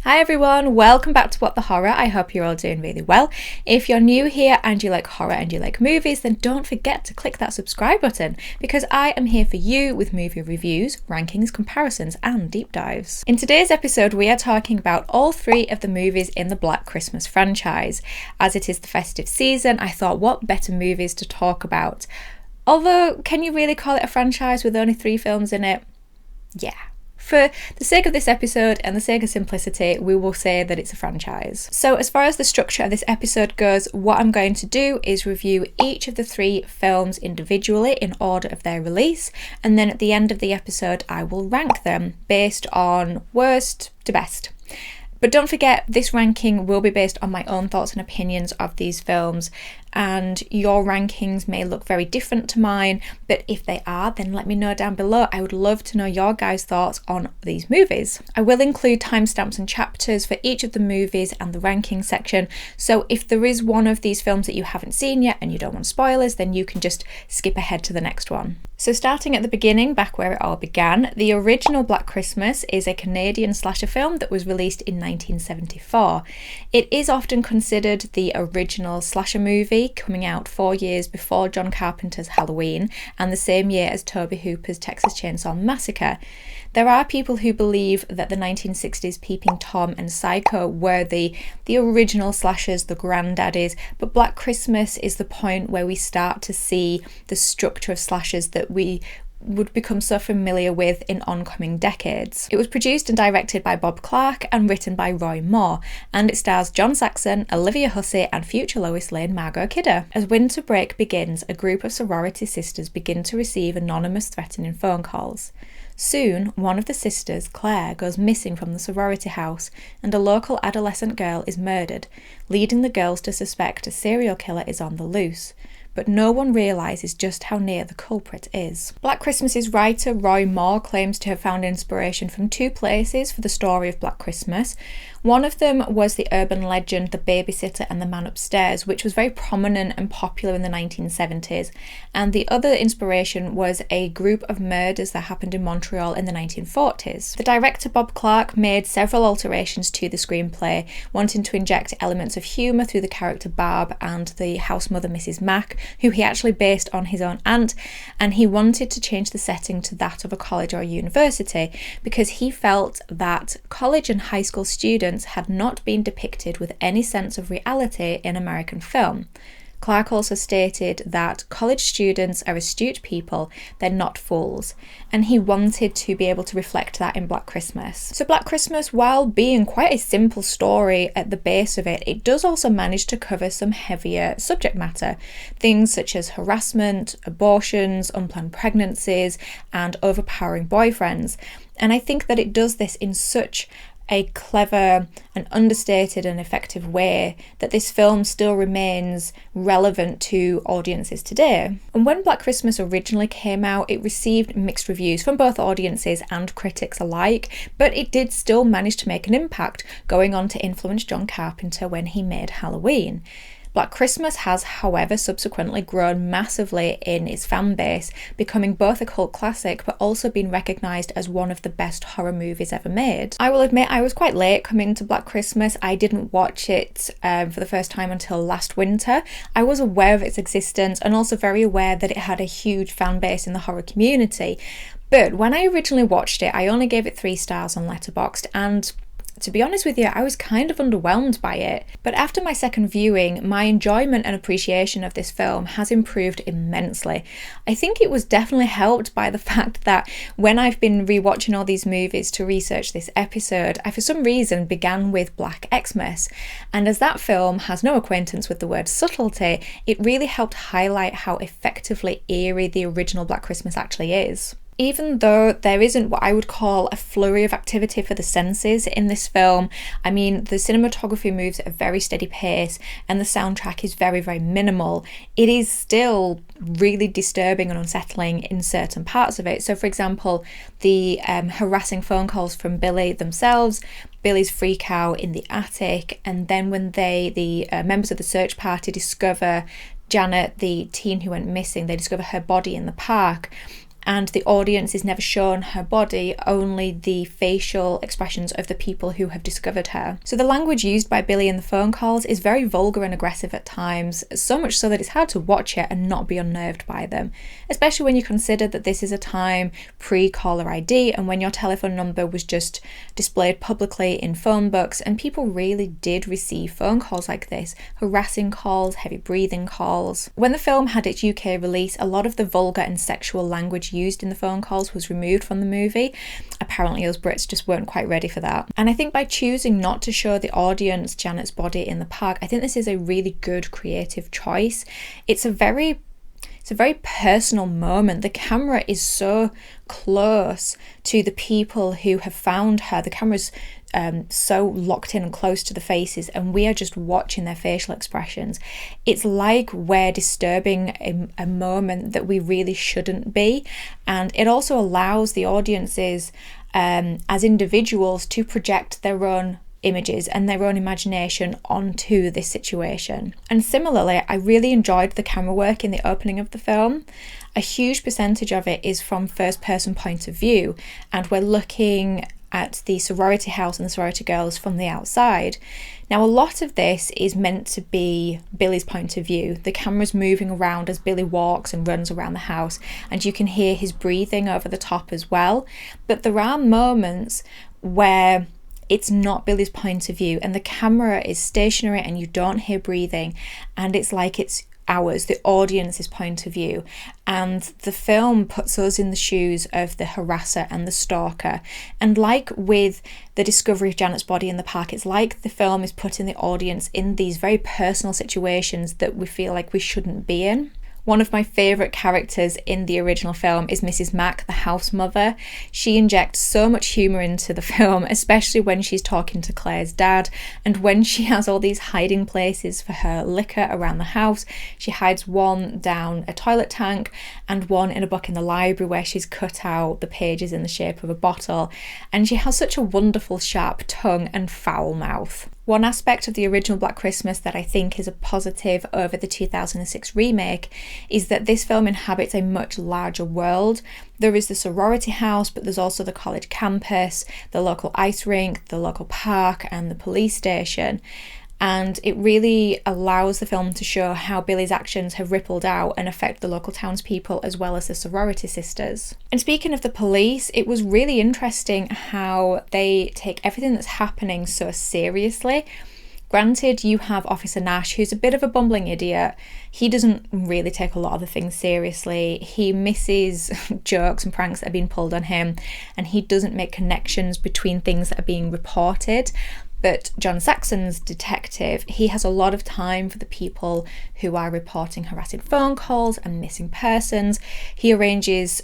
Hi everyone, welcome back to What the Horror. I hope you're all doing really well. If you're new here and you like horror and you like movies, then don't forget to click that subscribe button because I am here for you with movie reviews, rankings, comparisons and deep dives. In today's episode we are talking about all three of the movies in the Black Christmas franchise. As it is the festive season, I thought what better movies to talk about. Although, can you really call it a franchise with only 3 films in it? Yeah. For the sake of this episode and the sake of simplicity, we will say that it's a franchise. So as far as the structure of this episode goes, what I'm going to do is review each of the 3 films individually in order of their release, and then at the end of the episode I will rank them based on worst to best. But don't forget, this ranking will be based on my own thoughts and opinions of these films, and your rankings may look very different to mine, but if they are, then let me know down below. I would love to know your guys' thoughts on these movies. I will include timestamps and chapters for each of the movies and the ranking section, so if there is one of these films that you haven't seen yet and you don't want spoilers, then you can just skip ahead to the next one. So starting at the beginning, back where it all began, the original Black Christmas is a Canadian slasher film that was released in 1974. It is often considered the original slasher movie, coming out 4 years before John Carpenter's Halloween and the same year as Tobe Hooper's Texas Chainsaw Massacre. There are people who believe that the 1960s Peeping Tom and Psycho were the original slashers, the granddaddies, but Black Christmas is the point where we start to see the structure of slashers that we would become so familiar with in oncoming decades. It was produced and directed by Bob Clark and written by Roy Moore, and it stars John Saxon, Olivia Hussey and future Lois Lane Margot Kidder. As winter break begins, a group of sorority sisters begin to receive anonymous threatening phone calls. Soon, one of the sisters, Claire, goes missing from the sorority house, and a local adolescent girl is murdered, leading the girls to suspect a serial killer is on the loose. But no one realises just how near the culprit is. Black Christmas's writer Roy Moore claims to have found inspiration from 2 places for the story of Black Christmas. One of them was the urban legend The Babysitter and the Man Upstairs, which was very prominent and popular in the 1970s, and the other inspiration was a group of murders that happened in Montreal in the 1940s. The director Bob Clark made several alterations to the screenplay, wanting to inject elements of humour through the character Barb and the house mother Mrs. Mack, who he actually based on his own aunt, and he wanted to change the setting to that of a college or a university because he felt that college and high school students had not been depicted with any sense of reality in American film. Clark also stated that college students are astute people, they're not fools, and he wanted to be able to reflect that in Black Christmas. So Black Christmas, while being quite a simple story at the base of it, it does also manage to cover some heavier subject matter. Things such as harassment, abortions, unplanned pregnancies, and overpowering boyfriends. And I think that it does this in such a clever and understated and effective way that this film still remains relevant to audiences today. And when Black Christmas originally came out, it received mixed reviews from both audiences and critics alike, but it did still manage to make an impact, going on to influence John Carpenter when he made Halloween. Black Christmas has, however, subsequently grown massively in its fan base, becoming both a cult classic but also being recognised as one of the best horror movies ever made. I will admit I was quite late coming to Black Christmas. I didn't watch it for the first time until last winter. I was aware of its existence and also very aware that it had a huge fan base in the horror community. But when I originally watched it, I only gave it 3 stars on Letterboxd, and to be honest with you, I was kind of underwhelmed by it. But after my second viewing, my enjoyment and appreciation of this film has improved immensely. I think it was definitely helped by the fact that when I've been rewatching all these movies to research this episode, I for some reason began with Black Xmas. And as that film has no acquaintance with the word subtlety, it really helped highlight how effectively eerie the original Black Christmas actually is. Even though there isn't what I would call a flurry of activity for the senses in this film, I mean, the cinematography moves at a very steady pace and the soundtrack is very, very minimal, it is still really disturbing and unsettling in certain parts of it. So, for example, the harassing phone calls from Billy themselves, Billy's freak out in the attic, and then when the members of the search party discover Janet, the teen who went missing, they discover her body in the park. and the audience is never shown her body, only the facial expressions of the people who have discovered her. So the language used by Billy in the phone calls is very vulgar and aggressive at times, so much so that it's hard to watch it and not be unnerved by them, especially when you consider that this is a time pre-caller ID and when your telephone number was just displayed publicly in phone books, and people really did receive phone calls like this, harassing calls, heavy breathing calls. When the film had its UK release, a lot of the vulgar and sexual language used in the phone calls was removed from the movie. Apparently us Brits just weren't quite ready for that. And I think by choosing not to show the audience Janet's body in the park, I think this is a really good creative choice. It's a very personal moment. The camera is so close to the people who have found her. The camera's so locked in and close to the faces, and we are just watching their facial expressions. It's like we're disturbing a moment that we really shouldn't be, and it also allows the audiences as individuals to project their own images and their own imagination onto this situation. And similarly, I really enjoyed the camera work in the opening of the film. A huge percentage of it is from first person point of view, and we're looking at the sorority house and the sorority girls from the outside. Now, a lot of this is meant to be Billy's point of view. The camera's moving around as Billy walks and runs around the house, and you can hear his breathing over the top as well. But there are moments where it's not Billy's point of view and the camera is stationary and you don't hear breathing, and it's like it's ours, the audience's point of view. And the film puts us in the shoes of the harasser and the stalker. And like with the discovery of Janet's body in the park, it's like the film is putting the audience in these very personal situations that we feel like we shouldn't be in. One of my favourite characters in the original film is Mrs. Mack, the house mother. She injects so much humour into the film, especially when she's talking to Claire's dad, and when she has all these hiding places for her liquor around the house. She hides one down a toilet tank and one in a book in the library where she's cut out the pages in the shape of a bottle, and she has such a wonderful sharp tongue and foul mouth. One aspect of the original Black Christmas that I think is a positive over the 2006 remake is that this film inhabits a much larger world. There is the sorority house, but there's also the college campus, the local ice rink, the local park, and the police station. And it really allows the film to show how Billy's actions have rippled out and affect the local townspeople as well as the sorority sisters. And speaking of the police, it was really interesting how they take everything that's happening so seriously. Granted, you have Officer Nash, who's a bit of a bumbling idiot. He doesn't really take a lot of the things seriously. He misses jokes and pranks that are being pulled on him, and he doesn't make connections between things that are being reported. But John Saxon's detective, he has a lot of time for the people who are reporting harassing phone calls and missing persons. He arranges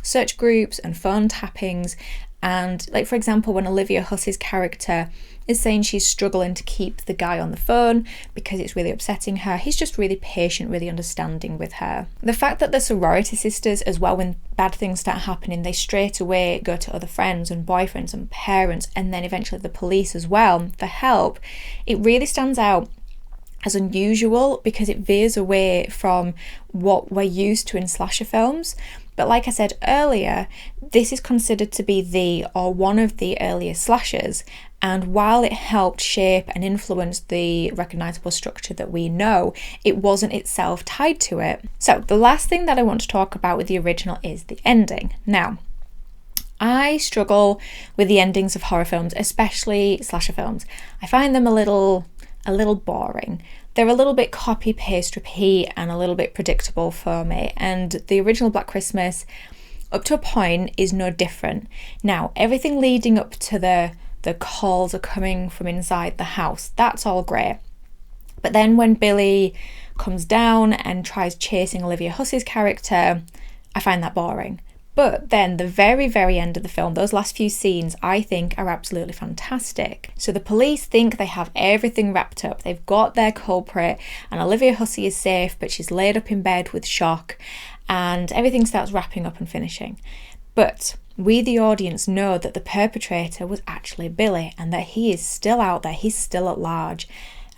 search groups and phone tappings. And like, for example, when Olivia Hussey's character is saying she's struggling to keep the guy on the phone because it's really upsetting her, he's just really patient, really understanding with her. The fact that the sorority sisters as well, when bad things start happening, they straight away go to other friends and boyfriends and parents, and then eventually the police as well for help, it really stands out as unusual because it veers away from what we're used to in slasher films. But like I said earlier, this is considered to be the or one of the earliest slashers, and while it helped shape and influence the recognisable structure that we know, it wasn't itself tied to it. So the last thing that I want to talk about with the original is the ending. Now, I struggle with the endings of horror films, especially slasher films. I find them a little boring. They're a little bit copy, paste, repeat, and a little bit predictable for me. And the original Black Christmas, up to a point, is no different. Now, everything leading up to the calls are coming from inside the house. That's all great. But then when Billy comes down and tries chasing Olivia Hussey's character, I find that boring. But then the very, very end of the film, those last few scenes, I think are absolutely fantastic. So the police think they have everything wrapped up. They've got their culprit, and Olivia Hussey is safe, but she's laid up in bed with shock, and everything starts wrapping up and finishing. But we, the audience, know that the perpetrator was actually Billy, and that he is still out there, he's still at large.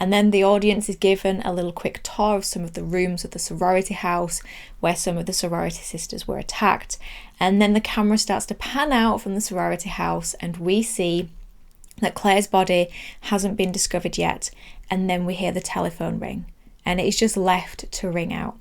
And then the audience is given a little quick tour of some of the rooms of the sorority house where some of the sorority sisters were attacked. And then the camera starts to pan out from the sorority house and we see that Claire's body hasn't been discovered yet. And then we hear the telephone ring and it's just left to ring out.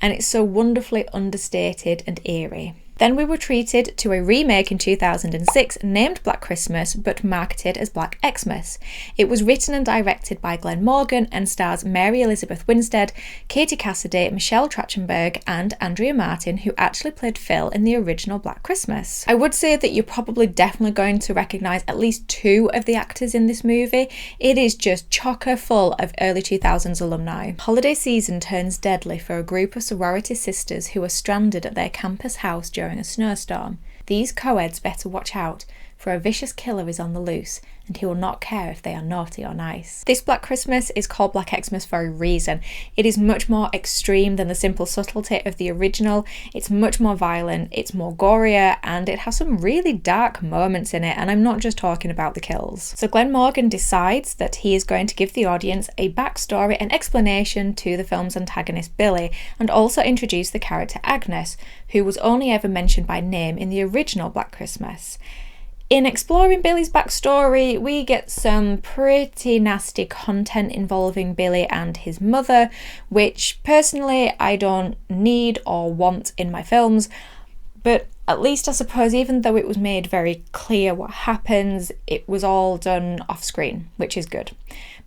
And it's so wonderfully understated and eerie. Then we were treated to a remake in 2006 named Black Christmas but marketed as Black Xmas. It was written and directed by Glenn Morgan and stars Mary Elizabeth Winstead, Katie Cassidy, Michelle Trachtenberg and Andrea Martin, who actually played Phil in the original Black Christmas. I would say that you're probably definitely going to recognise at least two of the actors in this movie. It is just chocker full of early 2000s alumni. Holiday season turns deadly for a group of sorority sisters who are stranded at their campus house during a snowstorm. These co-eds better watch out, for a vicious killer is on the loose and he will not care if they are naughty or nice. This Black Christmas is called Black Xmas for a reason. It is much more extreme than the simple subtlety of the original. It's much more violent, it's more gorier, and it has some really dark moments in it, and I'm not just talking about the kills. So Glenn Morgan decides that he is going to give the audience a backstory and explanation to the film's antagonist Billy, and also introduce the character Agnes, who was only ever mentioned by name in the original Black Christmas. In exploring Billy's backstory, we get some pretty nasty content involving Billy and his mother, which personally I don't need or want in my films, but at least I suppose even though it was made very clear what happens, it was all done off screen, which is good.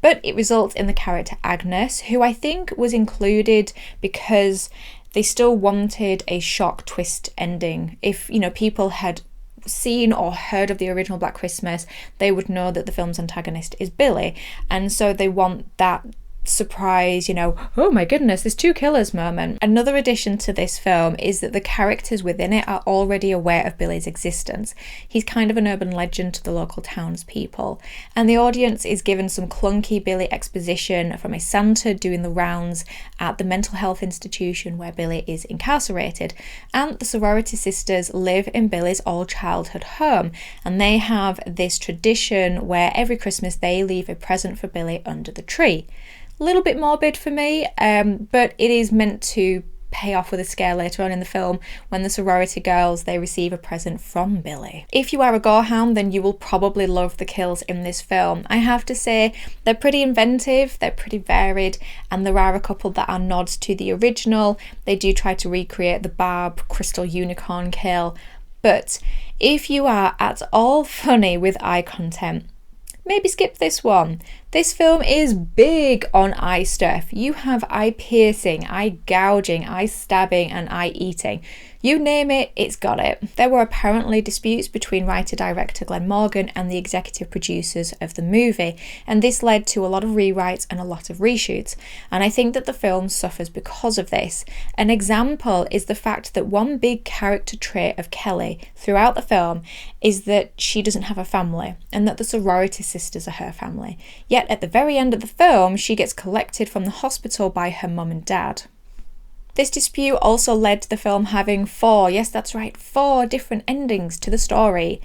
But it results in the character Agnes, who I think was included because they still wanted a shock twist ending. If, people had seen or heard of the original Black Christmas, they would know that the film's antagonist is Billy, and so they want that surprise, oh my goodness, there's two killers moment. Another addition to this film is that the characters within it are already aware of Billy's existence. He's kind of an urban legend to the local townspeople, and the audience is given some clunky Billy exposition from a Santa doing the rounds at the mental health institution where Billy is incarcerated, and the sorority sisters live in Billy's old childhood home, and they have this tradition where every Christmas they leave a present for Billy under the tree. A little bit morbid for me, but it is meant to pay off with a scare later on in the film when the sorority girls, they receive a present from Billy. If you are a gorehound, then you will probably love the kills in this film. I have to say, they're pretty inventive, they're pretty varied, and there are a couple that are nods to the original. They do try to recreate the Barb Crystal Unicorn kill, but if you are at all funny with eye content, maybe skip this one. This film is big on eye stuff. You have eye piercing, eye gouging, eye stabbing, and eye eating. You name it, it's got it. There were apparently disputes between writer-director Glenn Morgan and the executive producers of the movie, and this led to a lot of rewrites and a lot of reshoots, and I think that the film suffers because of this. An example is the fact that one big character trait of Kelly throughout the film is that she doesn't have a family, and that the sorority sisters are her family. Yet at the very end of the film, she gets collected from the hospital by her mum and dad. This dispute also led to the film having four different endings to the story.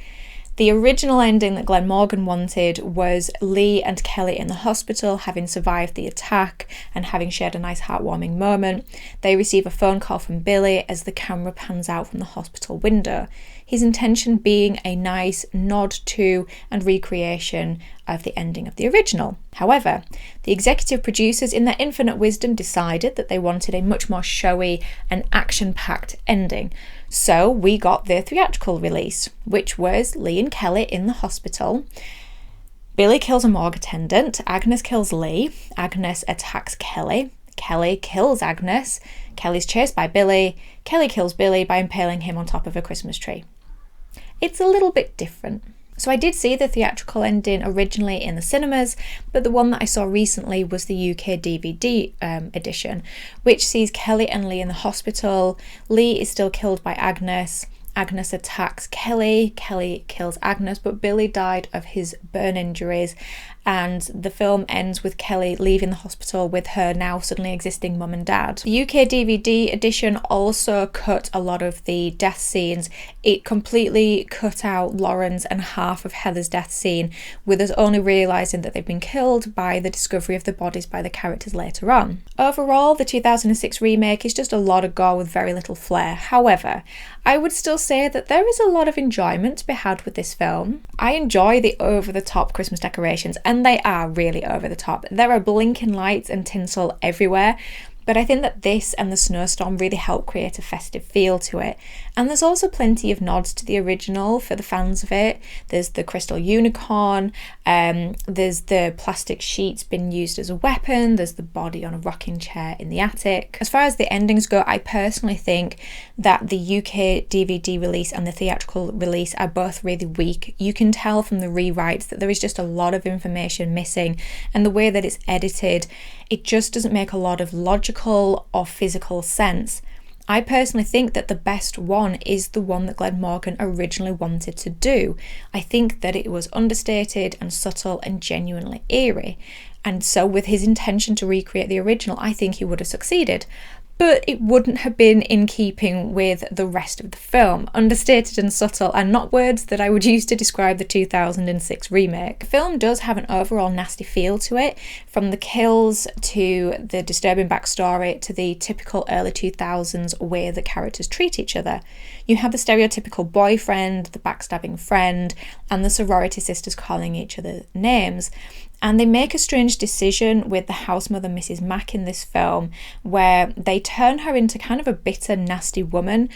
The original ending that Glenn Morgan wanted was Lee and Kelly in the hospital, having survived the attack and having shared a nice heartwarming moment. They receive a phone call from Billy as the camera pans out from the hospital window. His intention being a nice nod to and recreation of the ending of the original. However, the executive producers in their infinite wisdom decided that they wanted a much more showy and action-packed ending. So we got the theatrical release, which was Lee and Kelly in the hospital. Billy kills a morgue attendant, Agnes kills Lee, Agnes attacks Kelly, Kelly kills Agnes, Kelly's chased by Billy, Kelly kills Billy by impaling him on top of a Christmas tree. It's a little bit different. So I did see the theatrical ending originally in the cinemas, but the one that I saw recently was the UK DVD edition, which sees Kelly and Lee in the hospital. Lee is still killed by Agnes, Agnes attacks Kelly. Kelly kills Agnes, but Billy died of his burn injuries. And the film ends with Kelly leaving the hospital with her now suddenly existing mum and dad. The UK DVD edition also cut a lot of the death scenes. It completely cut out Lauren's and half of Heather's death scene, with us only realising that they've been killed by the discovery of the bodies by the characters later on. Overall, the 2006 remake is just a lot of gore with very little flair. However, I would still say that there is a lot of enjoyment to be had with this film. I enjoy the over-the-top Christmas decorations, and they are really over-the-top. There are blinking lights and tinsel everywhere, but I think that this and the snowstorm really help create a festive feel to it. And there's also plenty of nods to the original for the fans of it. There's the crystal unicorn, there's the plastic sheets being used as a weapon, there's the body on a rocking chair in the attic. As far as the endings go, I personally think that the UK DVD release and the theatrical release are both really weak. You can tell from the rewrites that there is just a lot of information missing, and the way that it's edited, it just doesn't make a lot of logical or physical sense. I personally think that the best one is the one that Glenn Morgan originally wanted to do. I think that it was understated and subtle and genuinely eerie. And so with his intention to recreate the original, I think he would have succeeded. But it wouldn't have been in keeping with the rest of the film. Understated and subtle are not words that I would use to describe the 2006 remake. The film does have an overall nasty feel to it, from the kills to the disturbing backstory to the typical early 2000s way the characters treat each other. You have the stereotypical boyfriend, the backstabbing friend, and the sorority sisters calling each other names. And they make a strange decision with the house mother, Mrs. Mack, in this film, where they turn her into kind of a bitter, nasty woman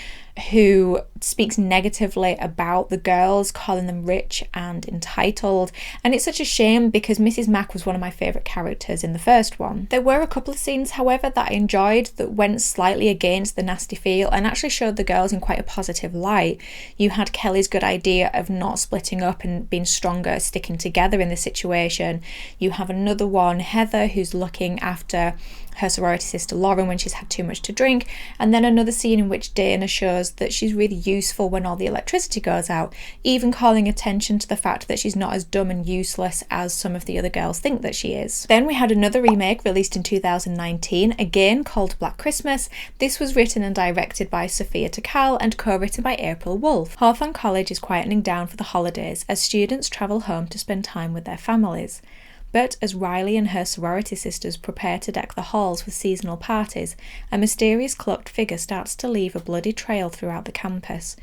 who speaks negatively about the girls, calling them rich and entitled. And it's such a shame because Mrs. Mack was one of my favourite characters in the first one. There were a couple of scenes, however, that I enjoyed that went slightly against the nasty feel and actually showed the girls in quite a positive light. You had Kelly's good idea of not splitting up and being stronger, sticking together in this situation. You have another one, Heather, who's looking after her sorority sister Lauren when she's had too much to drink, and then another scene in which Dana shows that she's really useful when all the electricity goes out, even calling attention to the fact that she's not as dumb and useless as some of the other girls think that she is. Then we had another remake released in 2019, again called Black Christmas. This was written and directed by Sophia Takal and co-written by April Wolfe. Hawthorne College is quietening down for the holidays as students travel home to spend time with their families. But as Riley and her sorority sisters prepare to deck the halls with seasonal parties, a mysterious cloaked figure starts to leave a bloody trail throughout the campus.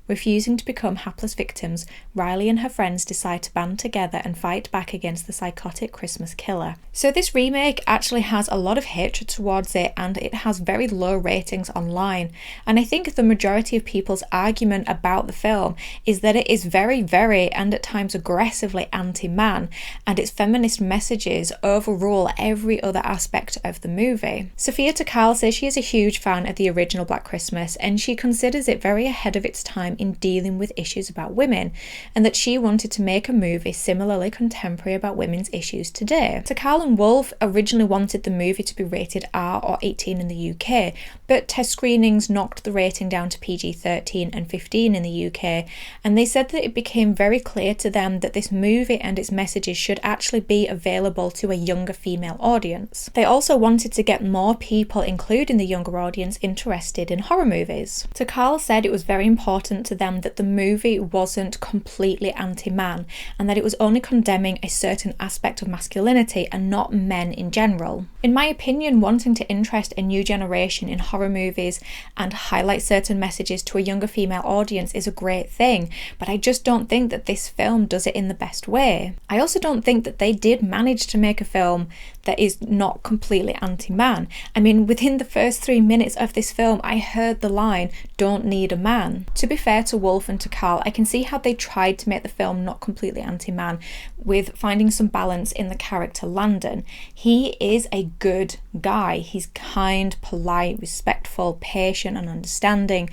Refusing to become hapless victims, Riley and her friends decide to band together and fight back against the psychotic Christmas killer. So this remake actually has a lot of hatred towards it, and it has very low ratings online. And I think the majority of people's argument about the film is that it is very, very, and at times aggressively anti-man, and its feminist messages overrule every other aspect of the movie. Sophia Takal says she is a huge fan of the original Black Christmas, and she considers it very ahead of its time in dealing with issues about women, and that she wanted to make a movie similarly contemporary about women's issues today. Takal and Wolfe originally wanted the movie to be rated R or 18 in the UK, but test screenings knocked the rating down to PG-13 and 15 in the UK, and they said that it became very clear to them that this movie and its messages should actually be available to a younger female audience. They also wanted to get more people, including the younger audience, interested in horror movies. Takal said it was very important to them that the movie wasn't completely anti-man, and that it was only condemning a certain aspect of masculinity and not men in general. In my opinion, wanting to interest a new generation in horror movies and highlight certain messages to a younger female audience is a great thing, but I just don't think that this film does it in the best way. I also don't think that they did manage to make a film that is not completely anti-man. I mean, within the first 3 minutes of this film, I heard the line, "Don't need a man." To be fair to Wolfe and Takal, I can see how they tried to make the film not completely anti-man, with finding some balance in the character Landon. He is a good guy. He's kind, polite, respectful, patient and understanding.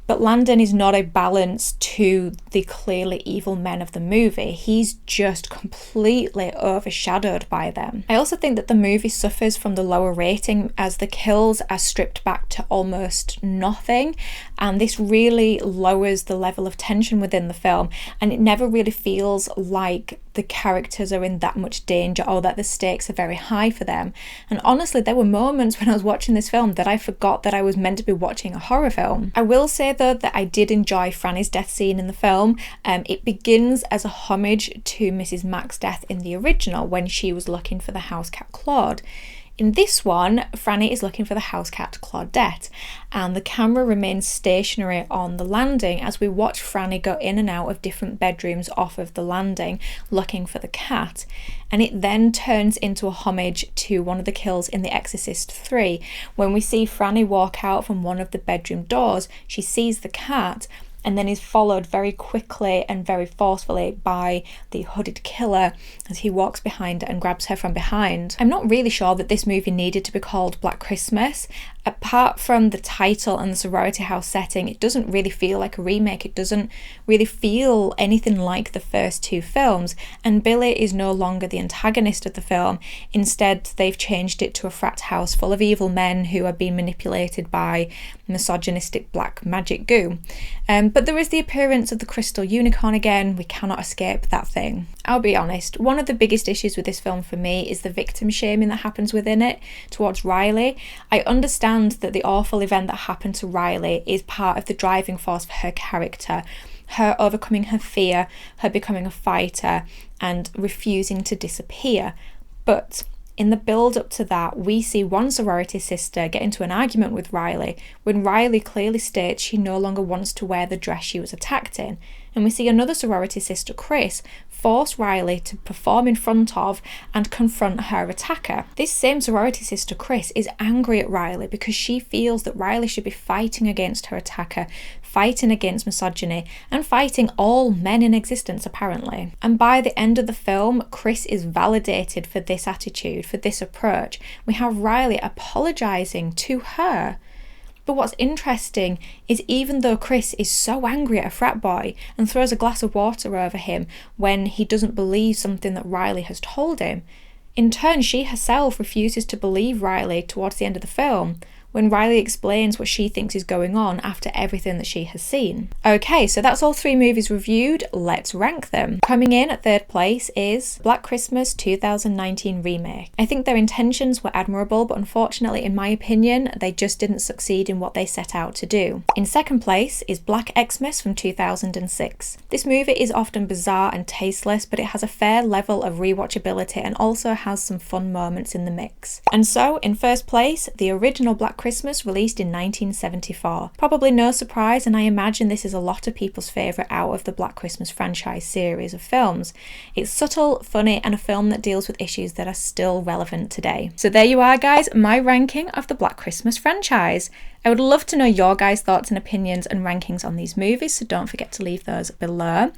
But Landon is not a balance to the clearly evil men of the movie. He's just completely overshadowed by them. I also think that the movie suffers from the lower rating as the kills are stripped back to almost nothing, and this really lowers the level of tension within the film, and it never really feels like the characters are in that much danger or that the stakes are very high for them. And honestly, there were moments when I was watching this film that I forgot that I was meant to be watching a horror film. I will say though that I did enjoy Franny's death scene in the film. It begins as a homage to Mrs. Mack's death in the original when she was looking for the house cat Claude. In this one, Franny is looking for the house cat Claudette, and the camera remains stationary on the landing as we watch Franny go in and out of different bedrooms off of the landing looking for the cat. And it then turns into a homage to one of the kills in The Exorcist 3. When we see Franny walk out from one of the bedroom doors, she sees the cat and then is followed very quickly and very forcefully by the hooded killer as he walks behind her and grabs her from behind. I'm not really sure that this movie needed to be called Black Christmas. Apart from the title and the sorority house setting, it doesn't really feel like a remake. It doesn't really feel anything like the first two films, and Billy is no longer the antagonist of the film. Instead, they've changed it to a frat house full of evil men who are being manipulated by misogynistic black magic goo. But there is the appearance of the crystal unicorn again. We cannot escape that thing. I'll be honest, one of the biggest issues with this film for me is the victim shaming that happens within it towards Riley. I understand that the awful event that happened to Riley is part of the driving force for her character, her overcoming her fear, her becoming a fighter and refusing to disappear. But in the build up to that, we see one sorority sister get into an argument with Riley when Riley clearly states she no longer wants to wear the dress she was attacked in. And we see another sorority sister, Chris, force Riley to perform in front of and confront her attacker. This same sorority sister, Chris, is angry at Riley because she feels that Riley should be fighting against her attacker, fighting against misogyny, and fighting all men in existence, apparently. And by the end of the film, Chris is validated for this attitude, for this approach. We have Riley apologising to her. But what's interesting is even though Chris is so angry at a frat boy and throws a glass of water over him when he doesn't believe something that Riley has told him, in turn she herself refuses to believe Riley towards the end of the film, when Riley explains what she thinks is going on after everything that she has seen. Okay, so that's all three movies reviewed. Let's rank them. Coming in at third place is Black Christmas 2019 remake. I think their intentions were admirable, but unfortunately, in my opinion, they just didn't succeed in what they set out to do. In second place is Black Xmas from 2006. This movie is often bizarre and tasteless, but it has a fair level of rewatchability and also has some fun moments in the mix. And so, in first place, the original Black Christmas, released in 1974. Probably no surprise, and I imagine this is a lot of people's favourite out of the Black Christmas franchise series of films. It's subtle, funny, and a film that deals with issues that are still relevant today. So there you are, guys, my ranking of the Black Christmas franchise. I would love to know your guys' thoughts and opinions and rankings on these movies, so don't forget to leave those below.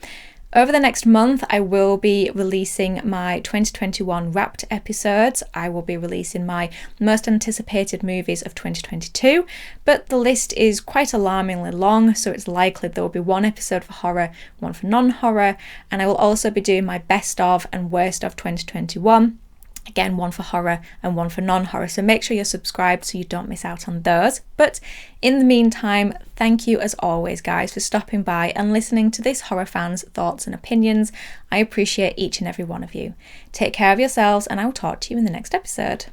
Over the next month, I will be releasing my 2021 Wrapped episodes. I will be releasing my most anticipated movies of 2022, but the list is quite alarmingly long, so it's likely there will be one episode for horror, one for non-horror, and I will also be doing my best of and worst of 2021. Again, one for horror and one for non-horror, so make sure you're subscribed so you don't miss out on those. But in the meantime, thank you as always, guys, for stopping by and listening to this horror fan's thoughts and opinions. I appreciate each and every one of you. Take care of yourselves, and I will talk to you in the next episode.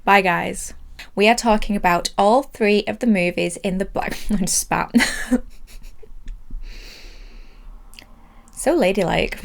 Bye, guys. We are talking about all three of the movies in the Black... I just spat. So ladylike.